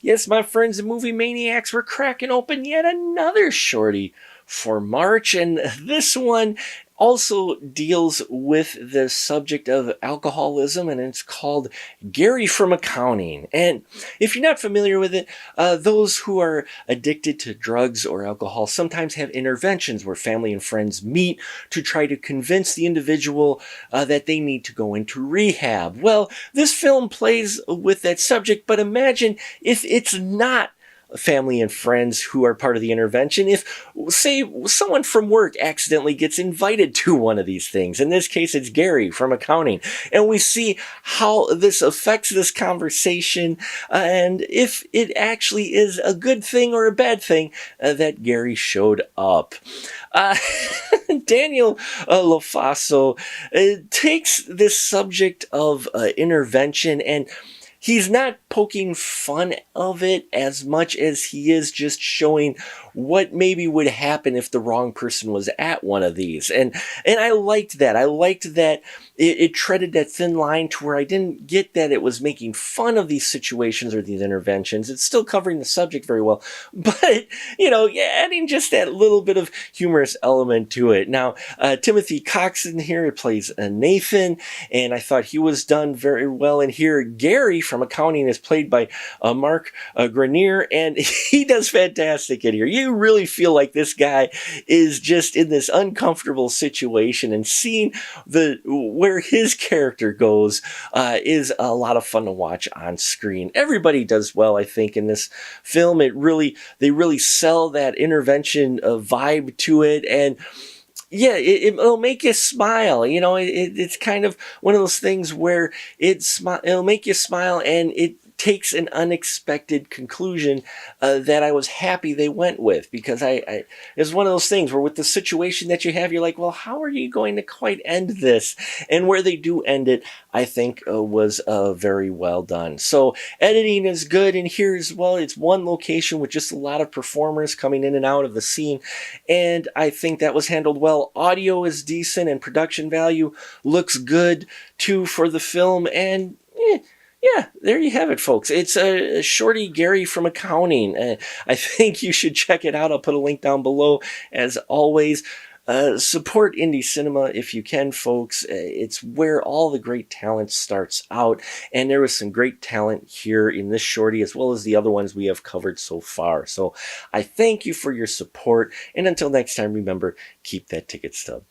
Yes, my friends, the movie maniacs, were cracking open yet another shorty for March, and this one also deals with the subject of alcoholism, and it's called Gary from Accounting. And if you're not familiar with it, those who are addicted to drugs or alcohol sometimes have interventions where family and friends meet to try to convince the individual that they need to go into rehab. Well, this film plays with that subject, but imagine if it's not family and friends who are part of the intervention. If, say, someone from work accidentally gets invited to one of these things, in this case it's Gary from accounting, and we see how this affects this conversation, and if it actually is a good thing or a bad thing that Gary showed up. Uh, Daniel Lofaso takes this subject of intervention, and he's not poking fun of it as much as he is just showing what maybe would happen if the wrong person was at one of these. And I liked that. I liked that it treaded that thin line to where I didn't get that it was making fun of these situations or these interventions. It's still covering the subject very well, but, adding just that little bit of humorous element to it. Now, Timothy Cox in here plays Nathan, and I thought he was done very well in here. Gary from accounting is played by Mark Grenier, and he does fantastic in here. You really feel like this guy is just in this uncomfortable situation, and seeing where his character goes is a lot of fun to watch on screen. Everybody does well, I think, in this film. They really sell that intervention vibe to it, and yeah, it'll make you smile. It's kind of one of those things where it'll make you smile, and it takes an unexpected conclusion that I was happy they went with, because it's one of those things where with the situation that you have, you're like, well, how are you going to quite end this? And where they do end it, I think was very well done. So editing is good, and here as well, it's one location with just a lot of performers coming in and out of the scene, and I think that was handled well. Audio is decent, and production value looks good too for the film, and yeah, there you have it, folks. It's a Shortie Gary from accounting. I think you should check it out. I'll put a link down below. As always, support indie cinema if you can, folks. It's where all the great talent starts out, and there was some great talent here in this shorty as well as the other ones we have covered so far. So I thank you for your support, and until next time, remember, keep that ticket stub.